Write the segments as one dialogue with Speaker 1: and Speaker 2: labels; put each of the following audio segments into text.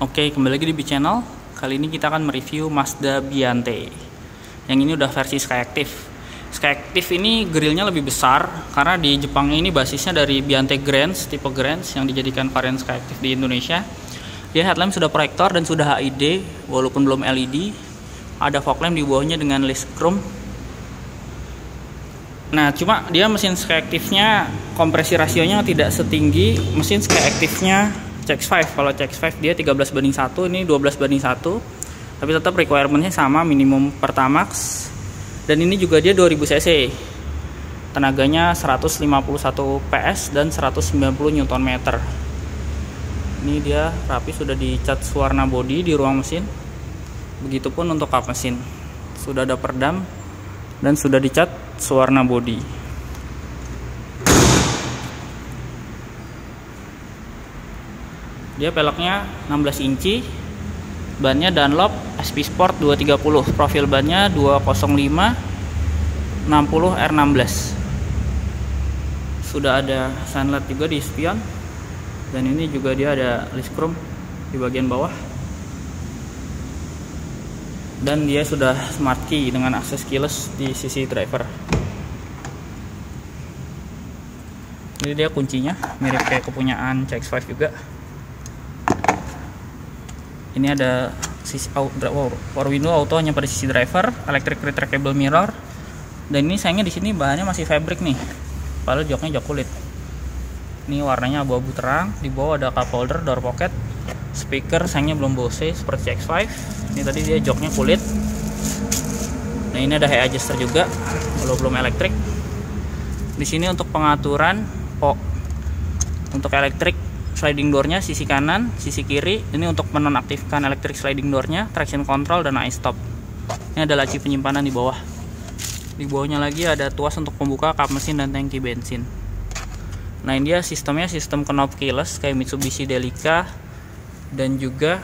Speaker 1: Oke, kembali lagi di B-Channel. Kali ini kita akan mereview Mazda Biante. Yang ini udah versi Skyactiv. Skyactiv ini grillnya lebih besar karena di Jepang ini basisnya dari Biante Grand's, tipe Grand's yang dijadikan varian Skyactiv di Indonesia. Dia headlamp sudah proyektor dan sudah HID walaupun belum LED. Ada fog lamp di bawahnya dengan list chrome. Nah, cuma dia mesin Skyactiv-nya kompresi rasionya tidak setinggi mesin Skyactiv-nya CX-5. Kalau CX-5 dia 13:1, ini 12:1. Tapi tetap requirement-nya sama, minimum Pertamax. Dan ini juga dia 2000 cc. Tenaganya 151 PS dan 190 Nm. Ini dia rapi, sudah dicat warna bodi di ruang mesin. Begitupun untuk kap mesin. Sudah ada perdam dan sudah dicat warna bodi. Dia peleknya 16 inci, bannya Dunlop SP Sport 230, profil bannya 205 60 R16. Sudah ada sunlight juga di spion, dan ini juga dia ada list chrome di bagian bawah. Dan dia sudah smart key dengan akses keyless di sisi driver. Ini dia kuncinya, mirip kayak kepunyaan CX-5 juga. Ini ada sisi power window auto hanya pada sisi driver, electric retractable mirror. Dan ini sayangnya di sini bahannya masih fabric nih. Padahal joknya jok kulit. Ini warnanya abu-abu terang, di bawah ada cup holder, door pocket. Speaker sayangnya belum Bose seperti CX-5. Ini tadi dia joknya kulit. Nah, ini ada head adjuster juga, kalau belum elektrik. Di sini untuk pengaturan untuk elektrik sliding doornya sisi kanan, sisi kiri. Ini untuk menonaktifkan electric sliding doornya, traction control dan i-stop. Ini ada laci penyimpanan di bawah. Di bawahnya lagi ada tuas untuk pembuka kap mesin dan tangki bensin. Nah, ini dia sistemnya, sistem knob keyless kayak Mitsubishi Delica dan juga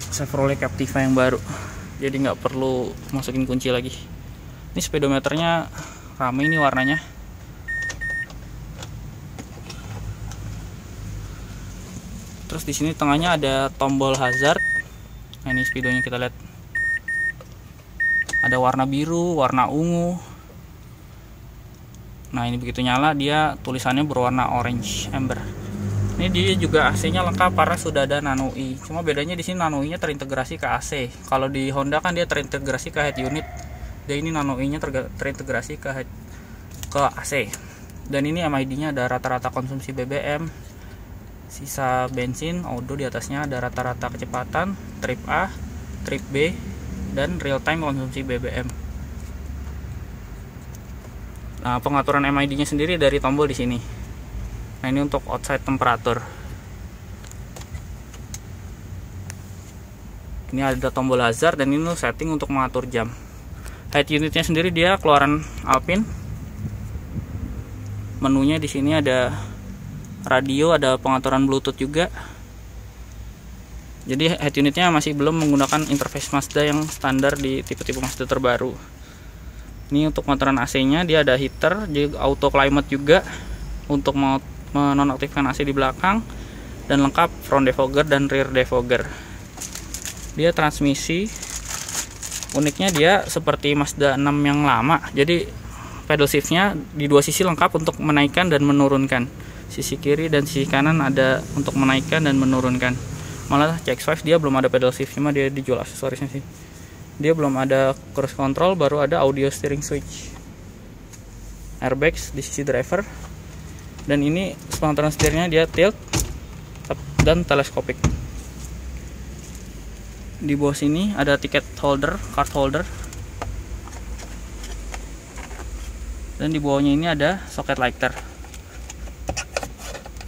Speaker 1: Chevrolet Captiva yang baru. Jadi nggak perlu masukin kunci lagi. Ini speedometernya rame ini warnanya. Terus di sini tengahnya ada tombol hazard. Nah, ini speedonya kita lihat. Ada warna biru, warna ungu. Nah, ini begitu nyala dia tulisannya berwarna orange amber. Ini dia juga AC-nya lengkap karena sudah ada Nano E. Cuma bedanya di sini Nano E-nya terintegrasi ke AC. Kalau di Honda kan dia terintegrasi ke head unit. Dan ini Nano E-nya terintegrasi ke AC. Dan ini MID-nya ada rata-rata konsumsi BBM, sisa bensin, auto di atasnya ada rata-rata kecepatan, trip A, trip B, dan real time konsumsi BBM. Nah, pengaturan MID-nya sendiri dari tombol di sini. Nah, ini untuk outside temperatur. Ini ada tombol hazard dan ini setting untuk mengatur jam. Head unitnya sendiri dia keluaran Alpine. Menunya di sini ada radio, ada pengaturan Bluetooth juga. Jadi head unitnya masih belum menggunakan interface Mazda yang standar di tipe-tipe Mazda terbaru. Ini untuk pengaturan AC-nya dia ada heater, juga auto climate juga untuk menonaktifkan AC di belakang, dan lengkap front defogger dan rear defogger. Dia transmisi uniknya dia seperti Mazda 6 yang lama. Jadi pedal shiftnya di dua sisi lengkap untuk menaikkan dan menurunkan. Sisi kiri dan sisi kanan ada untuk menaikkan dan menurunkan. Malah CX-5 dia belum ada pedal shift, cuma dia dijual aksesorisnya sih. Dia belum ada cruise control, baru ada audio steering switch. Airbags di sisi driver. Dan ini pengaturan setirnya dia tilt dan teleskopik. Di bawah sini ada tiket holder, card holder. Dan di bawahnya ini ada socket lighter.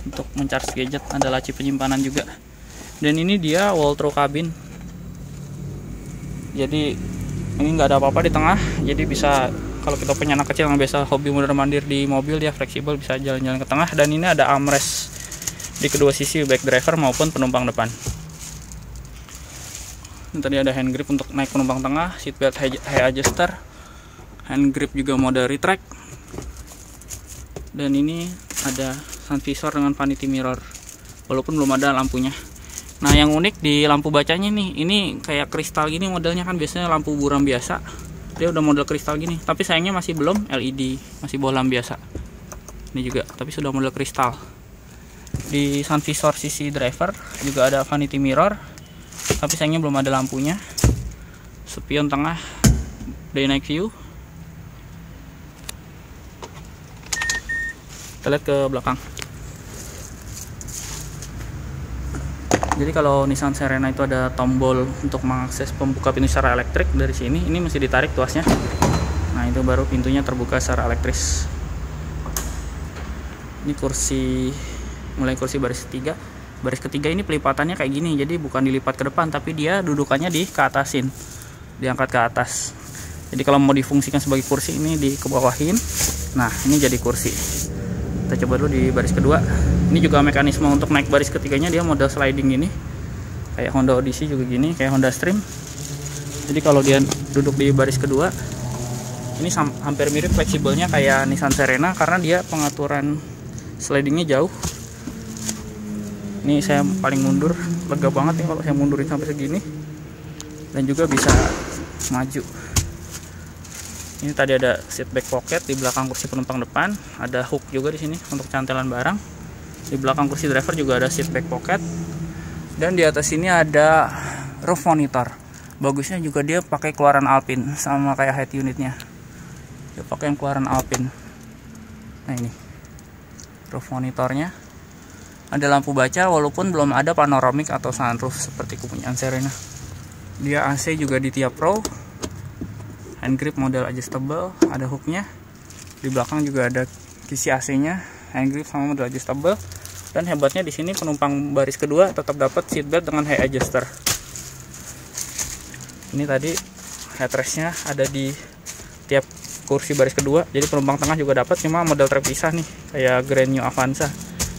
Speaker 1: Untuk mencharge gadget, ada laci penyimpanan juga. Dan ini dia wall throw cabin. Jadi ini nggak ada apa-apa di tengah. Jadi bisa, kalau kita punya anak kecil yang biasa hobi mondar-mandir di mobil, dia fleksibel bisa jalan-jalan ke tengah. Dan ini ada armrest di kedua sisi, baik driver maupun penumpang depan. Ini tadi ada hand grip untuk naik penumpang tengah, seatbelt head adjuster, hand grip juga mode retract. Dan ini ada sun visor dengan vanity mirror, walaupun belum ada lampunya. Nah yang unik di lampu bacanya nih, ini kayak kristal gini modelnya, kan biasanya lampu buram biasa dia udah model kristal gini, tapi sayangnya masih belum LED, masih bohlam biasa. Ini juga tapi sudah model kristal. Di sun visor sisi driver juga ada vanity mirror, tapi sayangnya belum ada lampunya. Spion tengah, day night view. Kita lihat ke belakang. Jadi kalau Nissan Serena itu ada tombol untuk mengakses pembuka pintu secara elektrik dari sini. Ini mesti ditarik tuasnya. Nah itu baru pintunya terbuka secara elektris. Ini kursi, mulai kursi baris ketiga. Baris ketiga ini pelipatannya kayak gini. Jadi bukan dilipat ke depan, tapi dia dudukannya di keatasin, diangkat ke atas. Jadi kalau mau difungsikan sebagai kursi, ini dikebawahin. Nah ini jadi kursi. Kita coba dulu di baris kedua. Ini juga mekanisme untuk naik baris ketiganya, dia model sliding gini, kayak Honda Odyssey juga gini, kayak Honda Stream. Jadi kalau dia duduk di baris kedua, ini hampir mirip fleksibelnya kayak Nissan Serena, karena dia pengaturan slidingnya jauh. Ini saya paling mundur, lega banget nih kalau saya mundurin sampai segini, dan juga bisa maju. Ini tadi ada seat back pocket di belakang kursi penumpang depan, ada hook juga di sini untuk cantelan barang. Di belakang kursi driver juga ada seat back pocket, dan di atas ini ada roof monitor. Bagusnya juga dia pakai keluaran Alpine, sama kayak head unitnya. Dia pakai yang keluaran Alpine. Nah ini roof monitornya. Ada lampu baca, walaupun belum ada panoramic atau sunroof seperti kepunyaan Serena. Dia AC juga di tiap row. Hand grip model adjustable, ada hooknya. Di belakang juga ada kisi AC-nya, hand grip sama model adjustable. Dan hebatnya di sini penumpang baris kedua tetap dapat seatbelt dengan high adjuster. Ini tadi headrestnya ada di tiap kursi baris kedua, jadi penumpang tengah juga dapat, cuma model terpisah nih, kayak Grand New Avanza.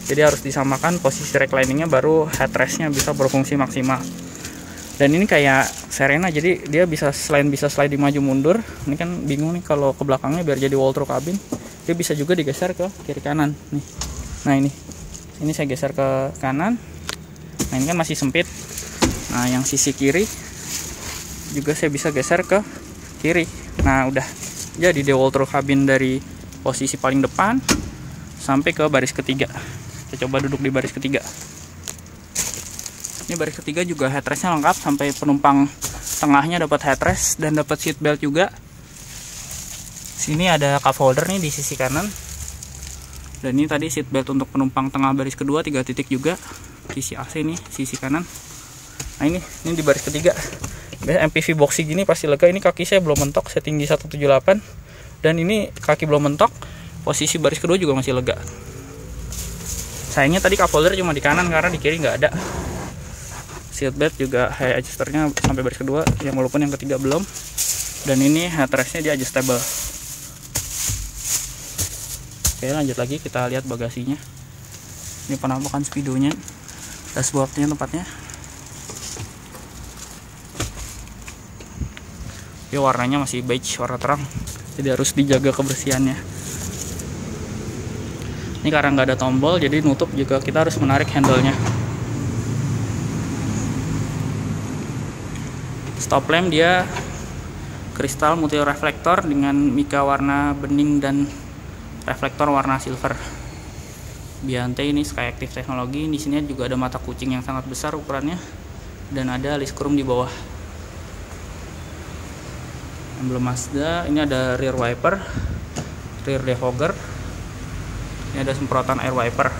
Speaker 1: Jadi harus disamakan posisi recliningnya, baru headrestnya bisa berfungsi maksimal. Dan ini kayak Serena, jadi dia bisa selain bisa sliding maju mundur, ini kan bingung nih kalau ke belakangnya biar jadi wall through cabin, dia bisa juga digeser ke kiri kanan nih. Nah ini saya geser ke kanan. Nah ini kan masih sempit. Nah yang sisi kiri juga saya bisa geser ke kiri. Nah udah jadi dia wall through cabin dari posisi paling depan sampai ke baris ketiga. Kita coba duduk di baris ketiga. Ini baris ketiga juga headrestnya lengkap, sampai penumpang tengahnya dapat headrest dan dapat seat belt juga. Sini ada cup holder nih di sisi kanan. Dan ini tadi seat belt untuk penumpang tengah baris kedua, 3 titik juga. Sisi AC nih, sisi kanan. Nah ini di baris ketiga. Biasanya MPV boxy gini pasti lega. Ini kaki saya belum mentok, saya tinggi 178. Dan ini kaki belum mentok, posisi baris kedua juga masih lega. Sayangnya tadi cup holder cuma di kanan, karena di kiri nggak ada. Seatbelt juga high adjusternya sampai baris kedua, yang walaupun yang ketiga belum. Dan ini headrestnya dia adjustable. Oke lanjut lagi, kita lihat bagasinya. Ini penampakan speedonya, dashboardnya tempatnya. Ini warnanya masih beige, warna terang, jadi harus dijaga kebersihannya. Ini karena nggak ada tombol, jadi nutup juga kita harus menarik handle-nya. Stop lamp dia kristal multi reflektor dengan mika warna bening dan reflektor warna silver. Biante ini Skyactiv teknologi. Di sini juga ada mata kucing yang sangat besar ukurannya, dan ada list chrome di bawah. Emblem Mazda. Ini ada rear wiper, rear defogger. Ini ada semprotan air wiper.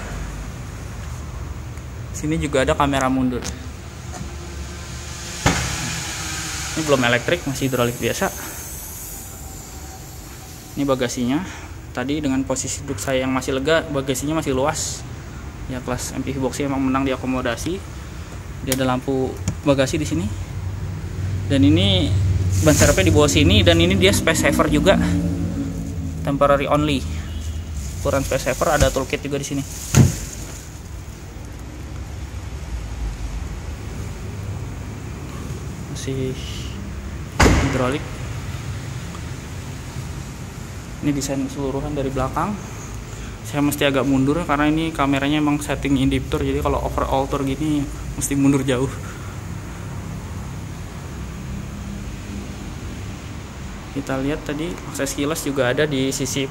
Speaker 1: Sini juga ada kamera mundur. Ini belum elektrik, masih hidrolik biasa. Ini bagasinya. Tadi dengan posisi duduk saya yang masih lega, bagasinya masih luas. Ya kelas MPV boxy emang menang di akomodasi. Dia ada lampu bagasi di sini. Dan ini ban serepnya di bawah sini, dan ini dia space saver juga. Temporary only. Ukuran space saver, ada toolkit juga di sini. Masih hidrolik. Ini desain keseluruhan dari belakang. Saya mesti agak mundur karena ini kameranya emang setting indiptur, jadi kalau over alter gini mesti mundur jauh. Kita lihat tadi akses kilas juga ada di sisi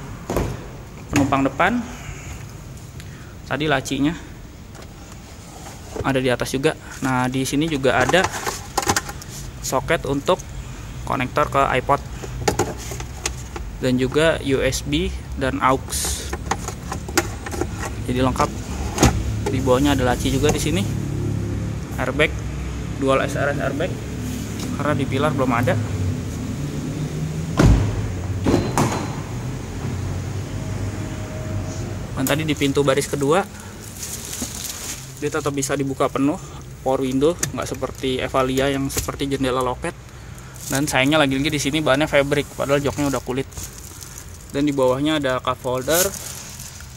Speaker 1: penumpang depan. Tadi lacinya ada di atas juga. Nah, di sini juga ada soket untuk konektor ke iPod dan juga USB dan aux. Jadi lengkap. Di bawahnya ada laci juga di sini. Airbag, dual SRS airbag. Karena di pilar belum ada. Dan tadi di pintu baris kedua dia tetap bisa dibuka penuh, power window, nggak seperti Evalia yang seperti jendela loket. Dan sayangnya lagi-lagi di sini bahannya fabric, padahal joknya udah kulit. Dan di bawahnya ada cup holder,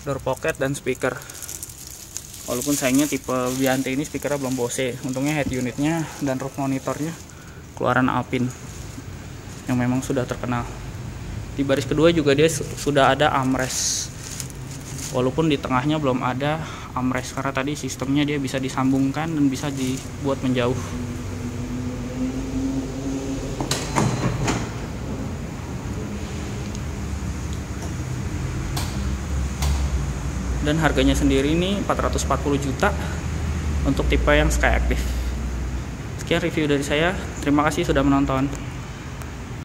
Speaker 1: door pocket dan speaker. Walaupun sayangnya tipe Biante ini speakernya belum Bose. Untungnya head unitnya dan roof monitornya keluaran Alpine yang memang sudah terkenal. Di baris kedua juga dia sudah ada armrest. Walaupun di tengahnya belum ada armrest karena tadi sistemnya dia bisa disambungkan dan bisa dibuat menjauh. Dan harganya sendiri ini 440 juta untuk tipe yang Skyactiv. Sekian review dari saya. Terima kasih sudah menonton.